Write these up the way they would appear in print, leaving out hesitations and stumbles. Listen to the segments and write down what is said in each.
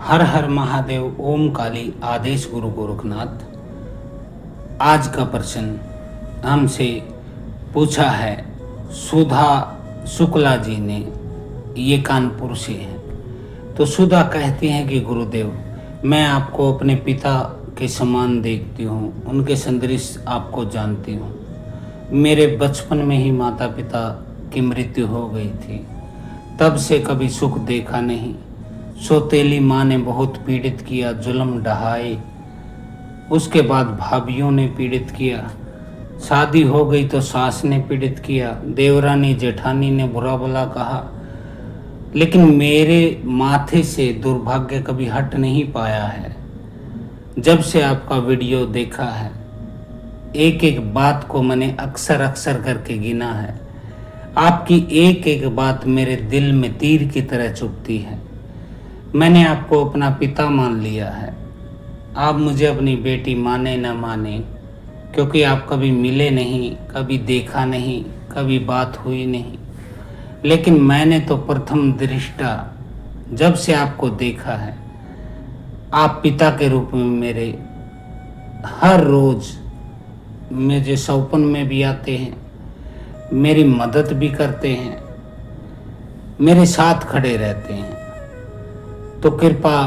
हर हर महादेव, ओम काली, आदेश गुरु गोरखनाथ। आज का प्रश्न हमसे पूछा है सुधा शुक्ला जी ने, ये कानपुर से हैं। तो सुधा कहती हैं कि गुरुदेव, मैं आपको अपने पिता के समान देखती हूँ, उनके सदृश आपको जानती हूँ। मेरे बचपन में ही माता पिता की मृत्यु हो गई थी, तब से कभी सुख देखा नहीं। सौतेली माँ ने बहुत पीड़ित किया, जुल्म ढहाए, उसके बाद भाभीियों ने पीड़ित किया। शादी हो गई तो सास ने पीड़ित किया, देवरानी जेठानी ने बुरा भला कहा, लेकिन मेरे माथे से दुर्भाग्य कभी हट नहीं पाया है। जब से आपका वीडियो देखा है, एक एक बात को मैंने अक्सर अक्सर करके गिना है। आपकी एक एक बात मेरे दिल में तीर की तरह चुभती है। मैंने आपको अपना पिता मान लिया है। आप मुझे अपनी बेटी माने न माने, क्योंकि आप कभी मिले नहीं, कभी देखा नहीं, कभी बात हुई नहीं, लेकिन मैंने तो प्रथम दृष्टा जब से आपको देखा है, आप पिता के रूप में मेरे हर रोज मुझे सौपन में भी आते हैं, मेरी मदद भी करते हैं, मेरे साथ खड़े रहते हैं। तो कृपा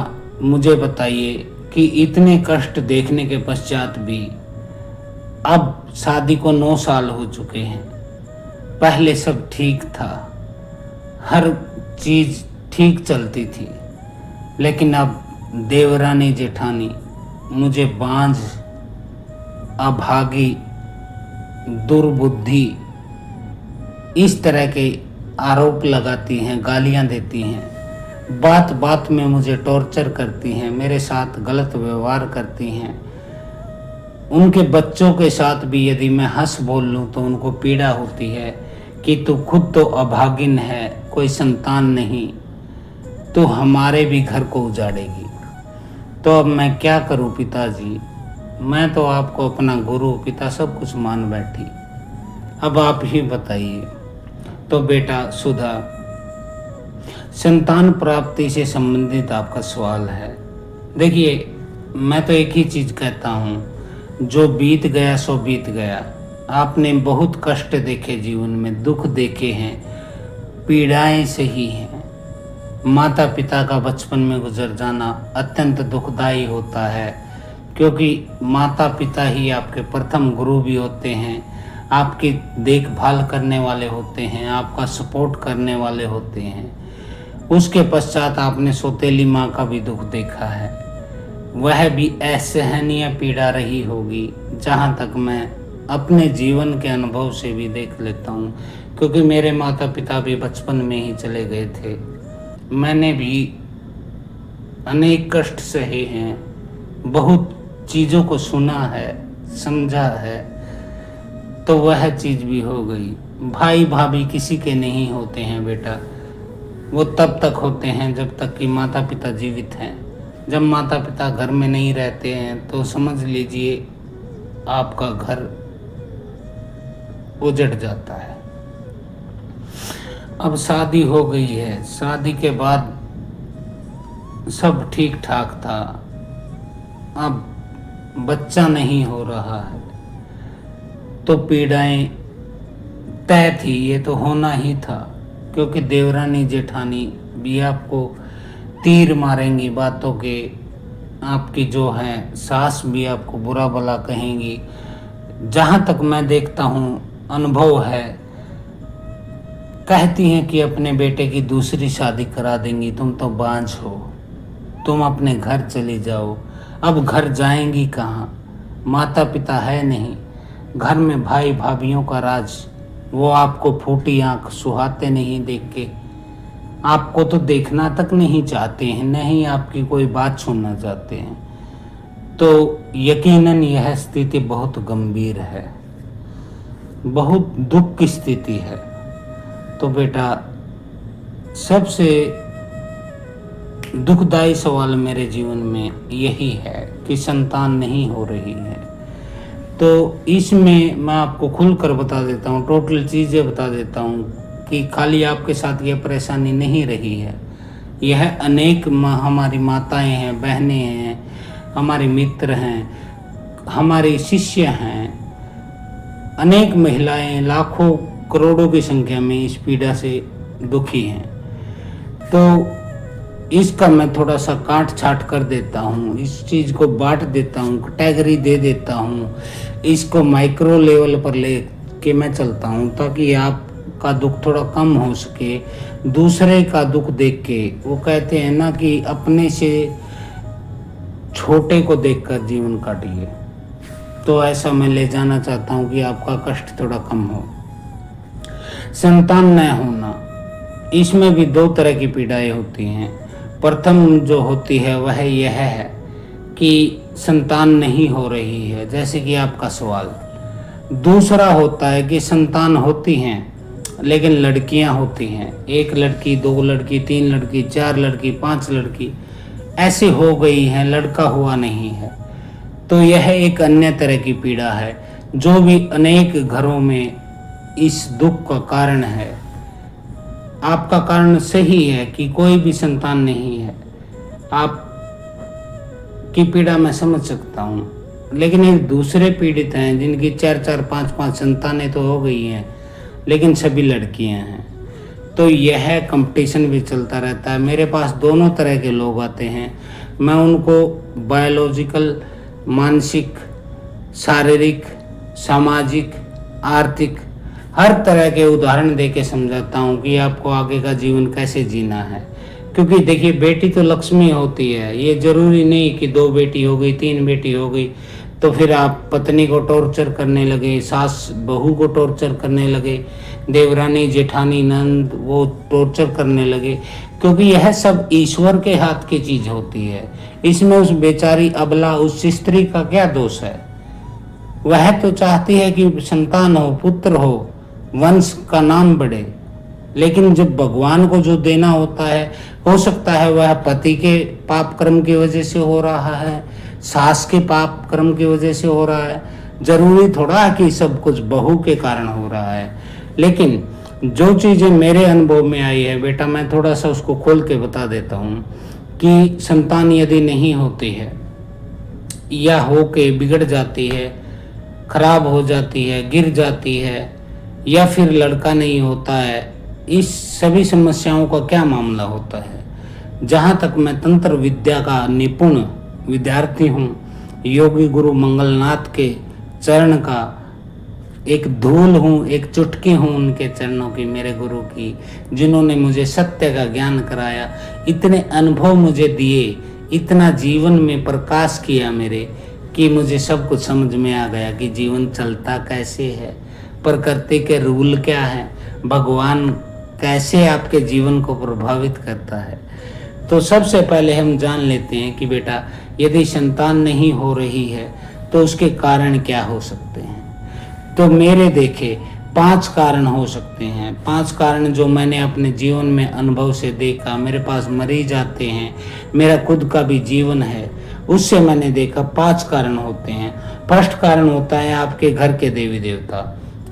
मुझे बताइए कि इतने कष्ट देखने के पश्चात भी, अब शादी को 9 साल हो चुके हैं, पहले सब ठीक था, हर चीज ठीक चलती थी, लेकिन अब देवरानी जेठानी मुझे बांझ, अभागी, दुर्बुद्धि इस तरह के आरोप लगाती हैं, गालियां देती हैं, बात बात में मुझे टॉर्चर करती हैं, मेरे साथ गलत व्यवहार करती हैं। उनके बच्चों के साथ भी यदि मैं हंस बोल लूँ तो उनको पीड़ा होती है कि तू खुद तो अभागिन है, कोई संतान नहीं, तो हमारे भी घर को उजाड़ेगी। तो अब मैं क्या करूँ पिताजी? मैं तो आपको अपना गुरु पिता सब कुछ मान बैठी, अब आप ही बताइए। तो बेटा सुधा, संतान प्राप्ति से संबंधित आपका सवाल है। देखिए, मैं तो एक ही चीज कहता हूँ, जो बीत गया सो बीत गया। आपने बहुत कष्ट देखे जीवन में, दुख देखे हैं, पीड़ाएं सही हैं। माता पिता का बचपन में गुजर जाना अत्यंत दुखदायी होता है, क्योंकि माता पिता ही आपके प्रथम गुरु भी होते हैं, आपकी देखभाल करने वाले होते हैं, आपका सपोर्ट करने वाले होते हैं। उसके पश्चात आपने सौतेली माँ का भी दुख देखा है, वह भी असहनीय पीड़ा रही होगी, जहाँ तक मैं अपने जीवन के अनुभव से भी देख लेता हूँ, क्योंकि मेरे माता पिता भी बचपन में ही चले गए थे। मैंने भी अनेक कष्ट सहे हैं, बहुत चीज़ों को सुना है, समझा है, तो वह चीज़ भी हो गई। भाई भाभी किसी के नहीं होते हैं बेटा, वो तब तक होते हैं जब तक कि माता पिता जीवित हैं। जब माता पिता घर में नहीं रहते हैं तो समझ लीजिए आपका घर उजड़ जाता है। अब शादी हो गई है, शादी के बाद सब ठीक ठाक था, अब बच्चा नहीं हो रहा है, तो पीड़ाएं तय थी, ये तो होना ही था, क्योंकि देवरानी जेठानी भी आपको तीर मारेंगी बातों के, आपकी जो है सास भी आपको बुरा भला कहेंगी। जहाँ तक मैं देखता हूँ, अनुभव है, कहती हैं कि अपने बेटे की दूसरी शादी करा देंगी, तुम तो बांझ हो, तुम अपने घर चली जाओ। अब घर जाएंगी कहाँ? माता पिता है नहीं, घर में भाई भाभीियों का राज, वो आपको फूटी आंख सुहाते नहीं देख के, आपको तो देखना तक नहीं चाहते हैं, नहीं आपकी कोई बात सुनना चाहते हैं। तो यकीनन यह स्थिति बहुत गंभीर है, बहुत दुख की स्थिति है। तो बेटा, सबसे दुखदायी सवाल मेरे जीवन में यही है कि संतान नहीं हो रही है। तो इसमें मैं आपको खुलकर बता देता हूँ, टोटल चीज़ें बता देता हूँ कि खाली आपके साथ ये परेशानी नहीं रही है, यह अनेक हमारी माताएं हैं, बहनें हैं, हमारे मित्र हैं, हमारे शिष्य हैं, अनेक महिलाएं लाखों करोड़ों की संख्या में इस पीड़ा से दुखी हैं। तो इसका मैं थोड़ा सा काट छाट कर देता हूँ, इस चीज़ को बांट देता हूँ, कैटेगरी दे देता हूँ, इसको माइक्रो लेवल पर ले के मैं चलता हूँ, ताकि आपका दुख थोड़ा कम हो सके। दूसरे का दुख देख के, वो कहते हैं ना कि अपने से छोटे को देखकर जीवन काटिए, तो ऐसा मैं ले जाना चाहता हूँ कि आपका कष्ट थोड़ा कम हो। संतान न होना, इसमें भी दो तरह की पीड़ाएं होती हैं। प्रथम जो होती है वह यह है कि संतान नहीं हो रही है, जैसे कि आपका सवाल। दूसरा होता है कि संतान होती हैं लेकिन लड़कियां होती हैं, 1 लड़की, 2 लड़की, 3 लड़की, 4 लड़की, 5 लड़की ऐसी हो गई हैं, लड़का हुआ नहीं है। तो यह एक अन्य तरह की पीड़ा है जो भी अनेक घरों में इस दुख का कारण है। आपका कारण सही है कि कोई भी संतान नहीं है, आप की पीड़ा मैं समझ सकता हूँ, लेकिन एक दूसरे पीड़ित हैं जिनकी 4-4, 5-5 संतानें तो हो गई हैं लेकिन सभी लड़कियां हैं। तो यह कंपटीशन भी चलता रहता है। मेरे पास दोनों तरह के लोग आते हैं, मैं उनको बायोलॉजिकल, मानसिक, शारीरिक, सामाजिक, आर्थिक हर तरह के उदाहरण दे के समझाता हूँ कि आपको आगे का जीवन कैसे जीना है। क्योंकि देखिए, बेटी तो लक्ष्मी होती है, ये जरूरी नहीं कि 2 बेटी हो गई, 3 बेटी हो गई तो फिर आप पत्नी को टॉर्चर करने लगे, सास बहू को टॉर्चर करने लगे, देवरानी जेठानी नंद वो टॉर्चर करने लगे, क्योंकि यह सब ईश्वर के हाथ की चीज होती है। इसमें उस बेचारी अबला, उस स्त्री का क्या दोष है? वह तो चाहती है कि संतान हो, पुत्र हो, वंश का नाम बढ़े। लेकिन जब भगवान को जो देना होता है, हो सकता है वह पति के पाप कर्म की वजह से हो रहा है, सास के पाप कर्म की वजह से हो रहा है, जरूरी थोड़ा है कि सब कुछ बहू के कारण हो रहा है। लेकिन जो चीजें मेरे अनुभव में आई है बेटा, मैं थोड़ा सा उसको खोल के बता देता हूँ कि संतान यदि नहीं होती है या हो के बिगड़ जाती है, खराब हो जाती है, गिर जाती है, या फिर लड़का नहीं होता है, इस सभी समस्याओं का क्या मामला होता है। जहाँ तक मैं तंत्र विद्या का निपुण विद्यार्थी हूँ, योगी गुरु मंगलनाथ के चरण का एक धूल हूँ, एक चुटकी हूँ उनके चरणों की, मेरे गुरु की, जिन्होंने मुझे सत्य का ज्ञान कराया, इतने अनुभव मुझे दिए, इतना जीवन में प्रकाश किया मेरे, कि मुझे सब कुछ समझ में आ गया कि जीवन चलता कैसे है, प्रकृति के रूल क्या है, भगवान कैसे आपके जीवन को प्रभावित करता है। तो सबसे पहले हम जान लेते हैं कि बेटा, यदि संतान नहीं हो रही है तो उसके कारण क्या हो सकते हैं। तो मेरे देखे 5 कारण हो सकते हैं। 5 कारण जो मैंने अपने जीवन में अनुभव से देखा, मेरे पास मरीज आते हैं, मेरा खुद का भी जीवन है, उससे मैंने देखा 5 कारण होते हैं। फर्स्ट कारण होता है आपके घर के देवी देवता,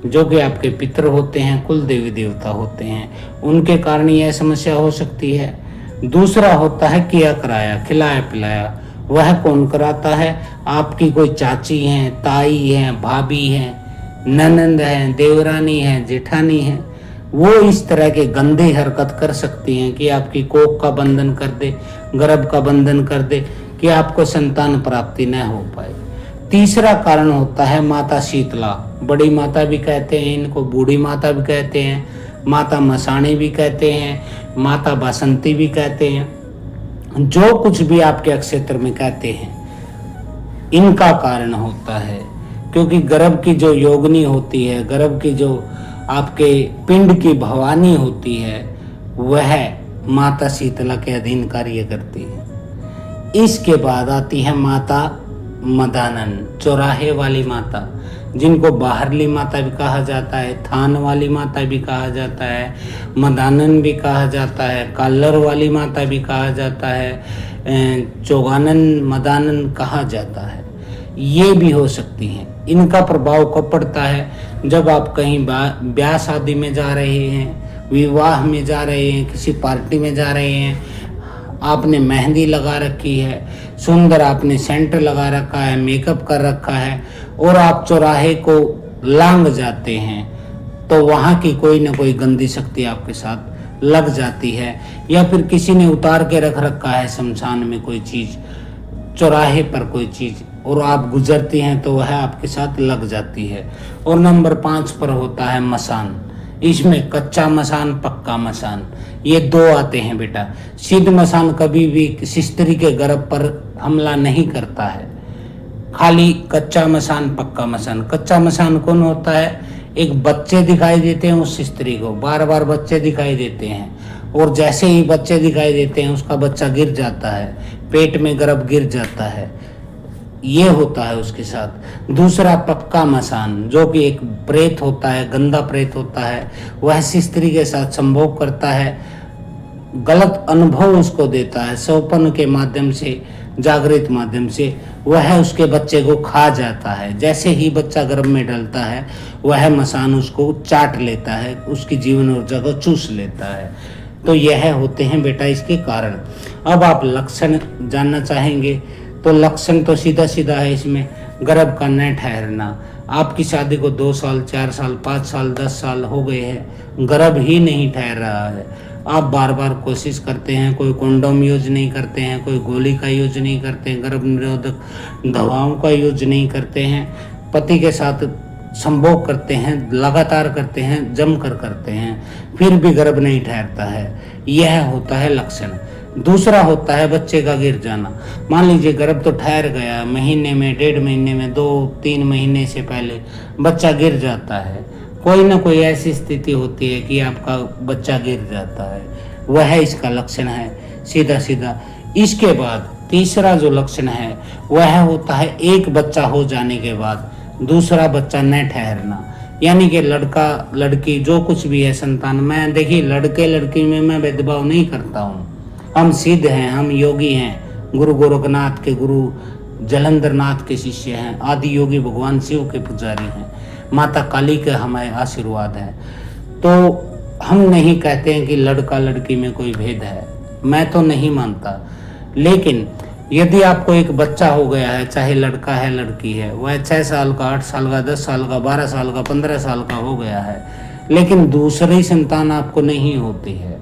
जो कि आपके पितर होते हैं, कुल देवी देवता होते हैं, उनके कारण यह समस्या हो सकती है। दूसरा होता है किया कराया, खिलाया पिलाया, वह कौन कराता है? आपकी कोई चाची हैं, ताई हैं, भाभी हैं, ननंद हैं, देवरानी हैं, जेठानी हैं, वो इस तरह के गंदे हरकत कर सकती हैं कि आपकी कोख का बंधन कर दे, गर्भ का बंधन कर दे, कि आपको संतान प्राप्ति न हो पाए। तीसरा कारण होता है माता शीतला, बड़ी माता भी कहते हैं इनको, बूढ़ी माता भी कहते हैं, माता मसाणी भी कहते हैं, माता बासंती भी कहते हैं, जो कुछ भी आपके क्षेत्र में कहते हैं, इनका कारण होता है। क्योंकि गर्भ की जो योगिनी होती है, गर्भ की जो आपके पिंड की भवानी होती है, वह माता शीतला के अधीन कार्य करती है। इसके बाद आती है माता मदानन, चौराहे वाली माता, जिनको बाहरली माता भी कहा जाता है, थान वाली माता भी कहा जाता है, मदानन भी कहा जाता है, कालर वाली माता भी कहा जाता है, चौगानन मदानन कहा जाता है। ये भी हो सकती हैं। इनका प्रभाव कब पड़ता है? जब आप कहीं ब्याह शादी में जा रहे हैं, विवाह में जा रहे हैं, किसी पार्टी में जा रहे हैं, आपने मेहंदी लगा रखी है, सुंदर आपने सेंट लगा रखा है, मेकअप कर रखा है, और आप चौराहे को लांग जाते हैं, तो वहाँ की कोई ना कोई गंदी शक्ति आपके साथ लग जाती है। या फिर किसी ने उतार के रख रखा है शमशान में कोई चीज़, चौराहे पर कोई चीज़, और आप गुजरती हैं तो वह आपके साथ लग जाती है। और नंबर 5 पर होता है मसान। इसमें कच्चा मसान, पक्का मसान, ये 2 आते हैं बेटा। सिद्ध मसान कभी भी किसी स्त्री के गर्भ पर हमला नहीं करता है, खाली कच्चा मसान, पक्का मसान। कच्चा मसान कौन होता है? एक बच्चे दिखाई देते हैं उस स्त्री को, बार बार बच्चे दिखाई देते हैं, और जैसे ही बच्चे दिखाई देते हैं उसका बच्चा गिर जाता है, पेट में गर्भ गिर जाता है, ये होता है उसके साथ। दूसरा पक्का मसान, जो कि एक प्रेत होता है, गंदा प्रेत होता है, वह स्त्री के साथ संभोग करता है, गलत अनुभव उसको देता है, सौपन के माध्यम से, जागृत माध्यम से वह उसके बच्चे को खा जाता है। जैसे ही बच्चा गर्भ में डलता है वह मसान उसको चाट लेता है, उसकी जीवन ऊर्जा को चूस लेता है। तो यह होते हैं बेटा इसके कारण। अब आप लक्षण जानना चाहेंगे तो लक्षण तो सीधा सीधा है इसमें। गर्भ का न ठहरना, आपकी शादी को 2 साल, 4 साल, 5 साल, 10 साल हो गए हैं, गर्भ ही नहीं ठहर रहा है। आप बार बार कोशिश करते हैं, कोई कंडोम यूज नहीं करते हैं, कोई गोली का यूज नहीं करते हैं, गर्भ निरोधक दवाओं का यूज नहीं करते हैं, पति के साथ संभोग करते हैं, लगातार करते हैं, जमकर करते हैं, फिर भी गर्भ नहीं ठहरता है, यह होता है लक्षण। दूसरा होता है बच्चे का गिर जाना। मान लीजिए गर्भ तो ठहर गया, महीने में, 1.5 महीने में, 2-3 महीने से पहले बच्चा गिर जाता है, कोई ना कोई ऐसी स्थिति होती है कि आपका बच्चा गिर जाता है, वह इसका लक्षण है सीधा सीधा। इसके बाद तीसरा जो लक्षण है वह होता है एक बच्चा हो जाने के बाद दूसरा बच्चा न ठहरना, यानी कि लड़का लड़की जो कुछ भी है संतान। मैं देखिए लड़के लड़की में मैं भेदभाव नहीं करता हूँ, हम सिद्ध हैं, हम योगी हैं, गुरु गोरखनाथ के गुरु जलंधर नाथ के शिष्य हैं, आदि योगी भगवान शिव के पुजारी हैं, माता काली का हमें आशीर्वाद है। तो हम नहीं कहते हैं कि लड़का लड़की में कोई भेद है, मैं तो नहीं मानता। लेकिन यदि आपको एक बच्चा हो गया है, चाहे लड़का है लड़की है, वह 6 साल का, 8 साल का, 10 साल का, 12 साल का, 15 साल का हो गया है, लेकिन दूसरी संतान आपको नहीं होती है,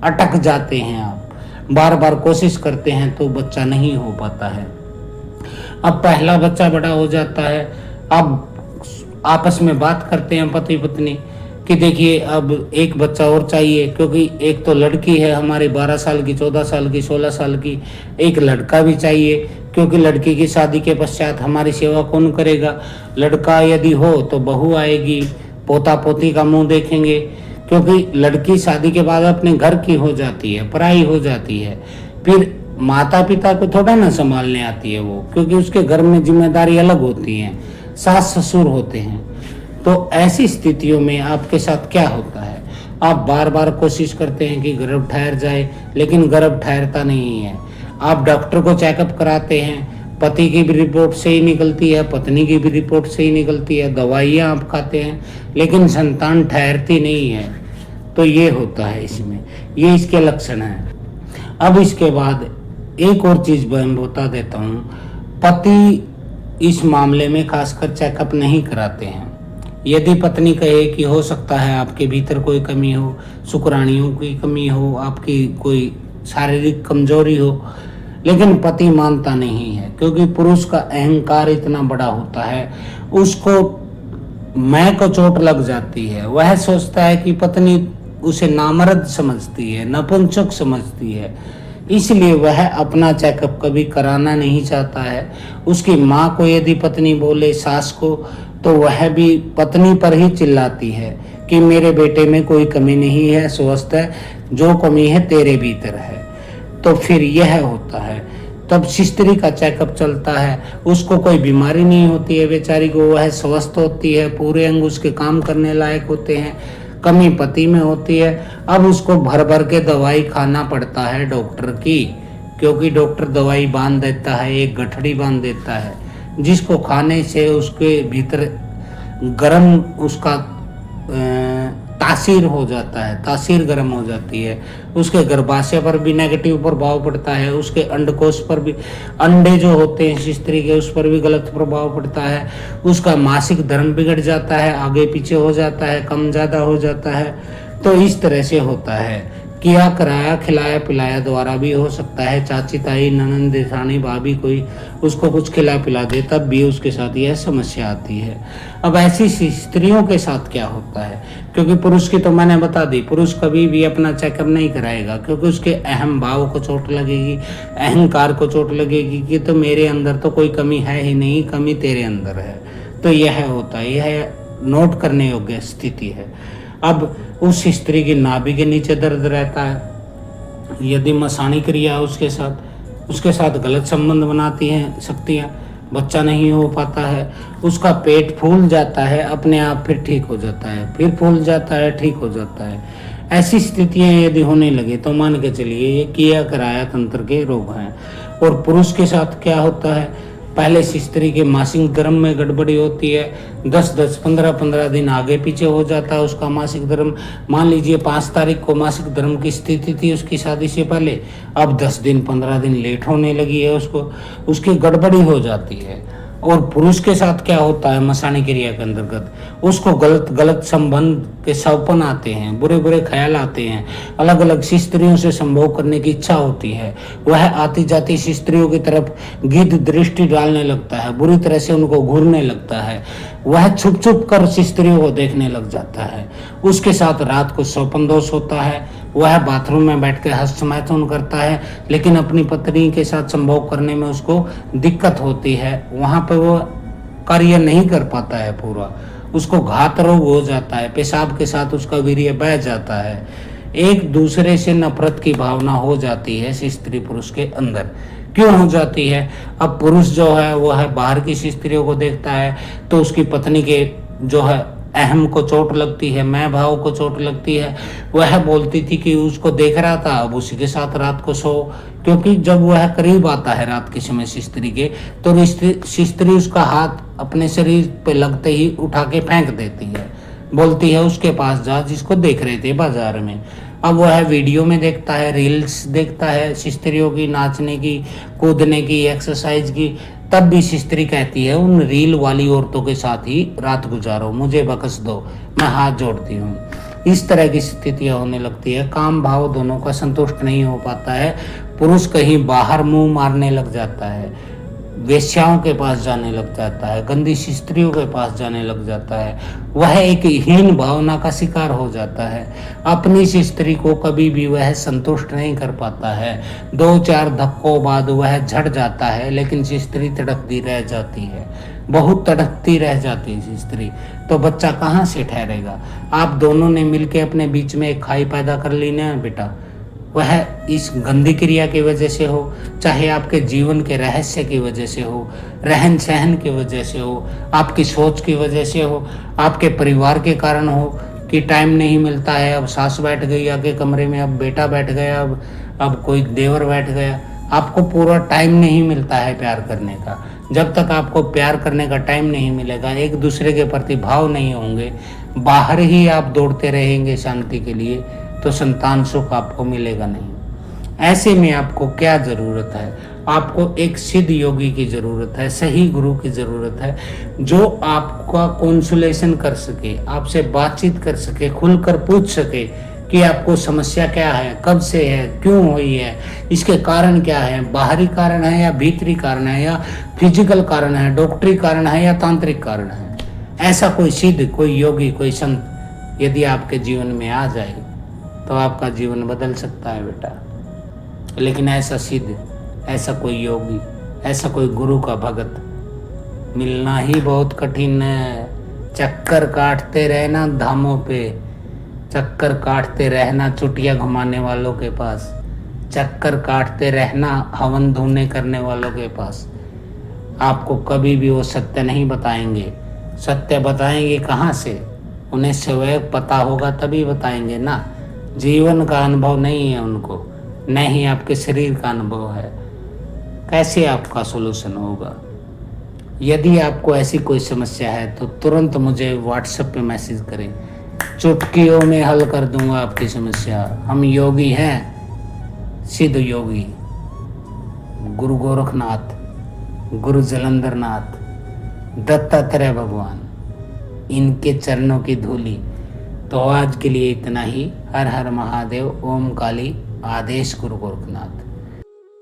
अटक जाते हैं, आप बार बार कोशिश करते हैं तो बच्चा नहीं हो पाता है। अब पहला बच्चा बड़ा हो जाता है, अब आपस में बात करते हैं पति पत्नी कि देखिए अब एक बच्चा और चाहिए, क्योंकि एक तो लड़की है हमारी 12 साल की, 14 साल की, 16 साल की, एक लड़का भी चाहिए, क्योंकि लड़की की शादी के पश्चात हमारी सेवा कौन करेगा। लड़का यदि हो तो बहू आएगी, पोता पोती का मुंह देखेंगे, क्योंकि लड़की शादी के बाद अपने घर की हो जाती है, पराई हो जाती है, फिर माता पिता को थोड़ा ना संभालने आती है वो, क्योंकि उसके घर में जिम्मेदारी अलग होती है, सास ससुर होते हैं। तो ऐसी स्थितियों में आपके साथ क्या होता है, आप बार बार कोशिश करते हैं कि गर्भ ठहर जाए, लेकिन गर्भ ठहरता नहीं है। आप डॉक्टर को चेकअप कराते हैं, पति की भी रिपोर्ट सही निकलती है, पत्नी की भी रिपोर्ट सही निकलती है, दवाइयाँ आप खाते हैं, लेकिन संतान ठहरती नहीं है। तो ये होता है इसमें, ये इसके लक्षण हैं। अब इसके बाद एक और चीज़ मैं बता देता हूँ, पति इस मामले में खासकर चेकअप नहीं कराते हैं। यदि पत्नी कहे कि हो सकता है आपके भीतर कोई कमी हो, शुक्राणुओं की कमी हो, आपकी कोई शारीरिक कमजोरी हो, लेकिन पति मानता नहीं है, क्योंकि पुरुष का अहंकार इतना बड़ा होता है, उसको मैं को चोट लग जाती है, वह सोचता है कि पत्नी उसे नामर्द समझती है, नपुंसक समझती है, इसलिए वह अपना चेकअप कभी कराना नहीं चाहता है। उसकी माँ को यदि पत्नी बोले, सास को, तो वह भी पत्नी पर ही चिल्लाती है कि मेरे बेटे में कोई कमी नहीं है, स्वस्थ है, जो कमी है तेरे भीतर है। तो फिर यह होता है, तब स्त्री का चेकअप चलता है, उसको कोई बीमारी नहीं होती है बेचारी को, वह स्वस्थ होती है, पूरे अंग उसके काम करने लायक होते हैं, कमी पति में होती है। अब उसको भर भर के दवाई खाना पड़ता है डॉक्टर की, क्योंकि डॉक्टर दवाई बांध देता है, एक गठड़ी बांध देता है, जिसको खाने से उसके भीतर गर्म उसका तासीर हो जाता है, तासीर गर्म हो जाती है, उसके गर्भाशय पर भी नेगेटिव प्रभाव पड़ता है, उसके अंडकोश पर भी, अंडे जो होते हैं स्त्री के उस पर भी गलत प्रभाव पड़ता है, उसका मासिक धर्म बिगड़ जाता है, आगे पीछे हो जाता है, कम ज़्यादा हो जाता है। तो इस तरह से होता है। किया कराया खिलाया पिलाया द्वारा भी हो सकता है। चाची ताई ननंद जेठानी भाभी कोई उसको कुछ खिला पिला दे तब भी उसके साथ यह समस्या आती है। अब ऐसी स्त्रियों के साथ क्या होता है, क्योंकि पुरुष की तो मैंने बता दी, पुरुष कभी भी अपना चेकअप नहीं कराएगा, क्योंकि उसके अहम भाव को चोट लगेगी, अहंकार को चोट लगेगी कि तो मेरे अंदर तो कोई कमी है ही नहीं, कमी तेरे अंदर है। तो यह होता है, यह नोट करने योग्य स्थिति है। अब उस स्त्री की नाभि के नीचे दर्द रहता है, यदि मसानी क्रिया उसके साथ गलत संबंध बनाती हैं शक्तियाँ, बच्चा नहीं हो पाता है, उसका पेट फूल जाता है, अपने आप फिर ठीक हो जाता है, फिर फूल जाता है, ठीक हो जाता है। ऐसी स्थितियाँ यदि होने लगे तो मान के चलिए ये किया कराया तंत्र के रोग हैं। और पुरुष के साथ क्या होता है, पहले स्त्री के मासिक धर्म में गड़बड़ी होती है, 10-10, 15-15 दिन आगे पीछे हो जाता है उसका मासिक धर्म। मान लीजिए 5 तारीख को मासिक धर्म की स्थिति थी उसकी शादी से पहले, अब 10 दिन 15 दिन लेट होने लगी है, उसकी गड़बड़ी हो जाती है। और पुरुष के साथ क्या होता है, मसानी क्रिया के अंतर्गत उसको गलत संबंध के सपन आते हैं, बुरे बुरे ख्याल आते हैं, अलग अलग स्त्रियों से संभोग करने की इच्छा होती है, वह आती जाती स्त्रियों की तरफ गिद्ध दृष्टि डालने लगता है, बुरी तरह से उनको घूरने लगता है, वह छुप छुप कर स्त्रियों को देखने लग जाता है। उसके साथ रात को स्वप्न दोष होता है, वह बाथरूम में बैठ कर हस्तमैथुन करता है, लेकिन अपनी पत्नी के साथ संभोग करने में उसको दिक्कत होती है, वहां पर वो कार्य नहीं कर पाता है पूरा, उसको घात रोग हो जाता है, पेशाब के साथ उसका वीर्य बह जाता है, एक दूसरे से नफरत की भावना हो जाती है स्त्री पुरुष के अंदर। क्यों हो जाती है, अब पुरुष जो है वो है बाहर की स्त्रियों को देखता है तो उसकी पत्नी के जो है अहम को चोट लगती है, मैं भाव को चोट लगती है। वह बोलती थी कि उसको देख रहा था, अब उसी के साथ रात को सो, क्योंकि जब वह करीब आता है रात के समय स्त्री के तो स्त्री उसका हाथ अपने शरीर पे लगते ही उठा के फेंक देती है, बोलती है उसके पास जा जिसको देख रहे थे बाजार में। अब वह वीडियो में देखता है, रील्स देखता है स्त्रियों की नाचने की, कूदने की, एक्सरसाइज की, तब भी स्त्री कहती है उन रील वाली औरतों के साथ ही रात गुजारो, मुझे बख्श दो, मैं हाथ जोड़ती हूँ। इस तरह की स्थितियां होने लगती है, काम भाव दोनों का संतुष्ट नहीं हो पाता है, पुरुष कहीं बाहर मुंह मारने लग जाता है, वेश्याओं के पास जाने लग जाता है, गंदी स्त्रियों के पास जाने लग जाता है, वह एक हीन भावना का शिकार हो जाता है, अपनी स्त्री को कभी भी वह संतुष्ट नहीं कर पाता है, 2-4 धक्कों बाद वह झड़ जाता है, लेकिन स्त्री तड़पती रह जाती है, बहुत तड़पती रह जाती है स्त्री, तो बच्चा कहाँ से ठहरेगा। आप दोनों ने मिलकर अपने बीच में एक खाई पैदा कर ली ना बेटा, वह इस गंदी क्रिया की वजह से हो, चाहे आपके जीवन के रहस्य की वजह से हो, रहन सहन की वजह से हो, आपकी सोच की वजह से हो, आपके परिवार के कारण हो कि टाइम नहीं मिलता है, अब सास बैठ गई आगे कमरे में, अब बेटा बैठ गया, अब कोई देवर बैठ गया, आपको पूरा टाइम नहीं मिलता है प्यार करने का। जब तक आपको प्यार करने का टाइम नहीं मिलेगा, एक दूसरे के प्रति भाव नहीं होंगे, बाहर ही आप दौड़ते रहेंगे शांति के लिए, तो संतान सुख आपको मिलेगा नहीं। ऐसे में आपको क्या जरूरत है, आपको एक सिद्ध योगी की जरूरत है, सही गुरु की जरूरत है, जो आपका कॉन्सुलेशन कर सके, आपसे बातचीत कर सके, खुलकर पूछ सके कि आपको समस्या क्या है, कब से है, क्यों हुई है, इसके कारण क्या है, बाहरी कारण है या भीतरी कारण है या फिजिकल कारण है, डॉक्टरी कारण है या तांत्रिक कारण है। ऐसा कोई सिद्ध, कोई योगी, कोई संत यदि आपके जीवन में आ जाए तो आपका जीवन बदल सकता है बेटा। लेकिन ऐसा सिद्ध, ऐसा कोई योगी, ऐसा कोई गुरु का भगत मिलना ही बहुत कठिन है। चक्कर काटते रहना धामों पे, चक्कर काटते रहना चुटिया घुमाने वालों के पास, चक्कर काटते रहना हवन धुने करने वालों के पास। आपको कभी भी वो सत्य नहीं बताएंगे। सत्य बताएंगे कहाँ से, उन्हें स्वयं पता होगा तभी बताएंगे ना। जीवन का अनुभव नहीं है उनको, न ही आपके शरीर का अनुभव है, कैसे आपका सॉल्यूशन होगा। यदि आपको ऐसी कोई समस्या है तो तुरंत मुझे व्हाट्सएप पे मैसेज करें, चुटकियों में हल कर दूंगा आपकी समस्या। हम योगी हैं, सिद्ध योगी। गुरु गोरखनाथ, गुरु जलंधर नाथ, दत्तात्रेय भगवान, इनके चरणों की धूली। तो आज के लिए इतना ही। हर हर महादेव। ओम काली। आदेश गुरु गोरखनाथ।